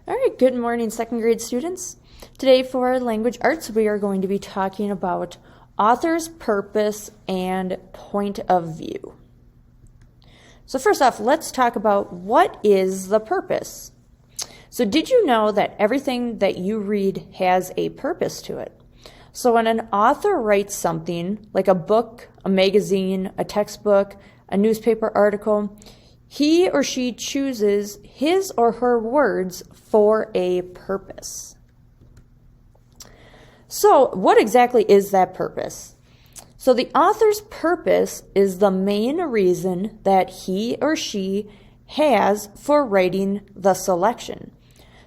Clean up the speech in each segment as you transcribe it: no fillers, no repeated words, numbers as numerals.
All right, good morning, second grade students. Today for language arts, we are going to be talking about author's purpose and point of view. So first off, let's talk about what is the purpose. So did you know that everything that you read has a purpose to it? So when an author writes something, like a book, a magazine, a textbook, a newspaper article, he or she chooses his or her words for a purpose. So what exactly is that purpose? So the author's purpose is the main reason that he or she has for writing the selection.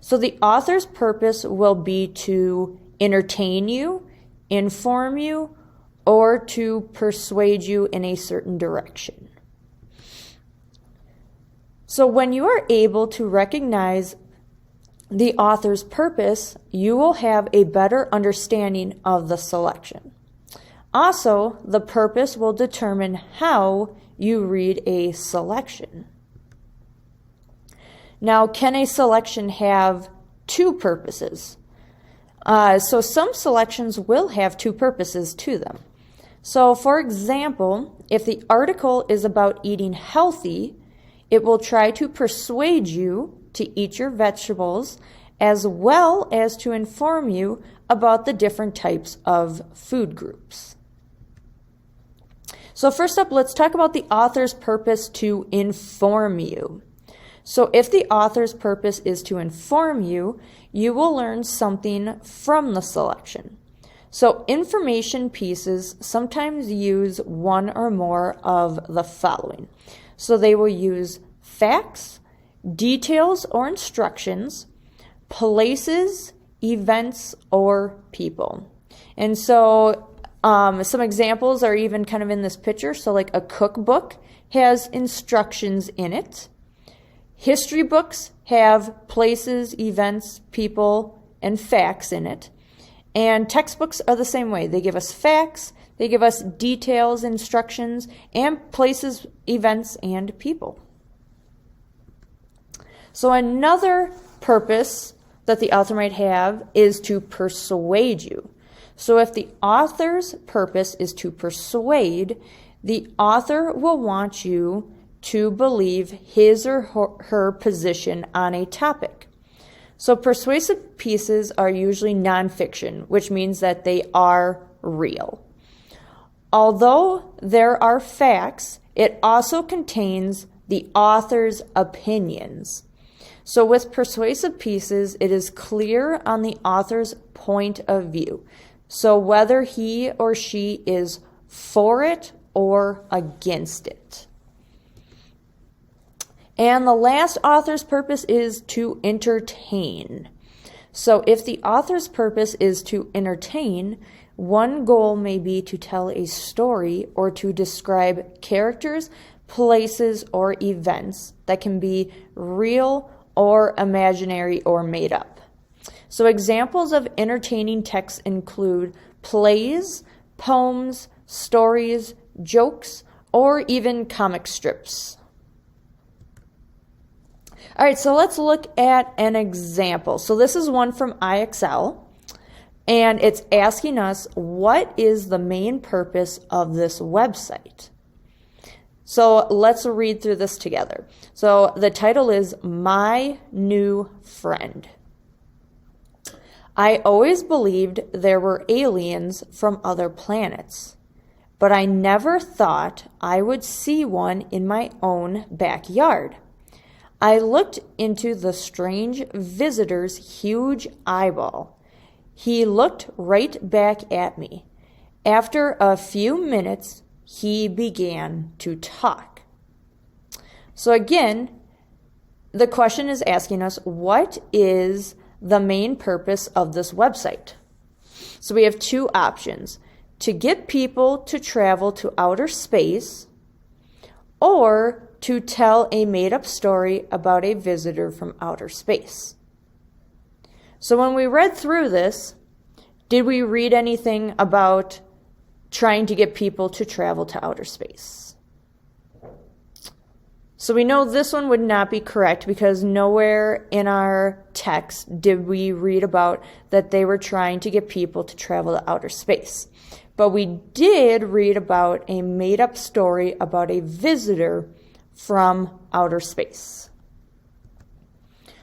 So the author's purpose will be to entertain you, inform you, or to persuade you in a certain direction. So when you are able to recognize the author's purpose, you will have a better understanding of the selection. Also, the purpose will determine how you read a selection. Now, can a selection have two purposes? So some selections will have two purposes to them. So for example, if the article is about eating healthy, it will try to persuade you to eat your vegetables as well as to inform you about the different types of food groups. So first up, let's talk about the author's purpose to inform you. So if the author's purpose is to inform you, you will learn something from the selection. So information pieces sometimes use one or more of the following. So they will use facts, details or instructions, places, events, or people. And so some examples are even kind of in this picture. So like a cookbook has instructions in it. History books have places, events, people, and facts in it. And textbooks are the same way. They give us facts, they give us details, instructions, and places, events, and people. So another purpose that the author might have is to persuade you. So if the author's purpose is to persuade, the author will want you to believe his or her position on a topic. So persuasive pieces are usually nonfiction, which means that they are real. Although there are facts, it also contains the author's opinions. So with persuasive pieces, it is clear on the author's point of view. So whether he or she is for it or against it. And the last author's purpose is to entertain. So if the author's purpose is to entertain, one goal may be to tell a story or to describe characters, places, or events that can be real or imaginary or made up. So examples of entertaining texts include plays, poems, stories, jokes, or even comic strips. All right, so let's look at an example. So this is one from IXL, and it's asking us, what is the main purpose of this website? So let's read through this together. So the title is My New Friend. I always believed there were aliens from other planets, but I never thought I would see one in my own backyard. I looked into the strange visitor's huge eyeball. He looked right back at me. After a few minutes, he began to talk. So again, the question is asking us, what is the main purpose of this website? So we have two options: to get people to travel to outer space, or to tell a made-up story about a visitor from outer space. So when we read through this, did we read anything about trying to get people to travel to outer space? So we know this one would not be correct because nowhere in our text did we read about that they were trying to get people to travel to outer space. But we did read about a made-up story about a visitor from outer space.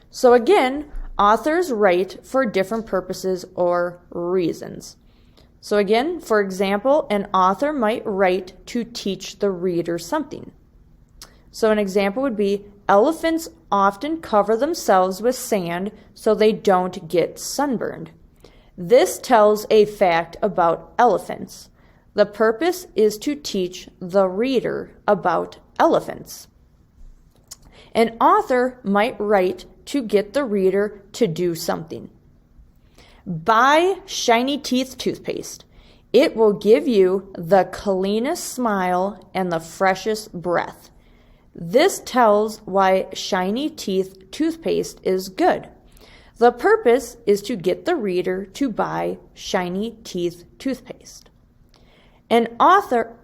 So again, authors write for different purposes or reasons. So again, for example, an author might write to teach the reader something. So an example would be, elephants often cover themselves with sand so they don't get sunburned. This tells a fact about elephants. The purpose is to teach the reader about elephants. An author might write to get the reader to do something. Buy Shiny Teeth toothpaste. It will give you the cleanest smile and the freshest breath. This tells why Shiny Teeth toothpaste is good. The purpose is to get the reader to buy Shiny Teeth toothpaste. An author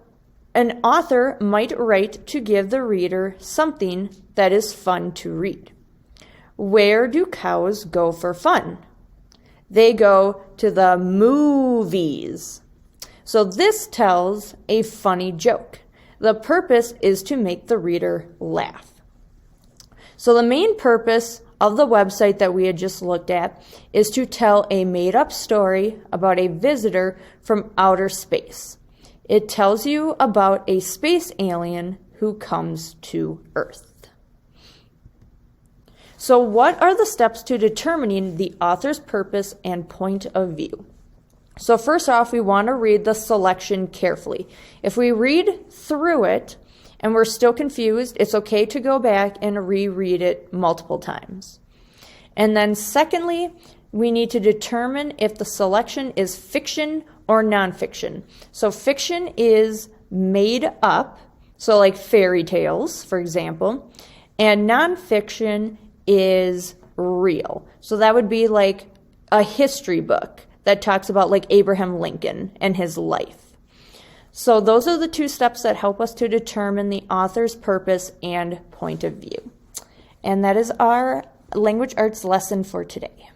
might write to give the reader something that is fun to read. Where do cows go for fun? They go to the movies. So this tells a funny joke. The purpose is to make the reader laugh. So the main purpose of the website that we had just looked at is to tell a made-up story about a visitor from outer space. It tells you about a space alien who comes to Earth. So what are the steps to determining the author's purpose and point of view? So first off, we want to read the selection carefully. If we read through it and we're still confused, it's okay to go back and reread it multiple times. And then secondly, we need to determine if the selection is fiction or nonfiction. So fiction is made up, so like fairy tales, for example, and nonfiction is real. So that would be like a history book that talks about like Abraham Lincoln and his life. So those are the two steps that help us to determine the author's purpose and point of view. And that is our language arts lesson for today.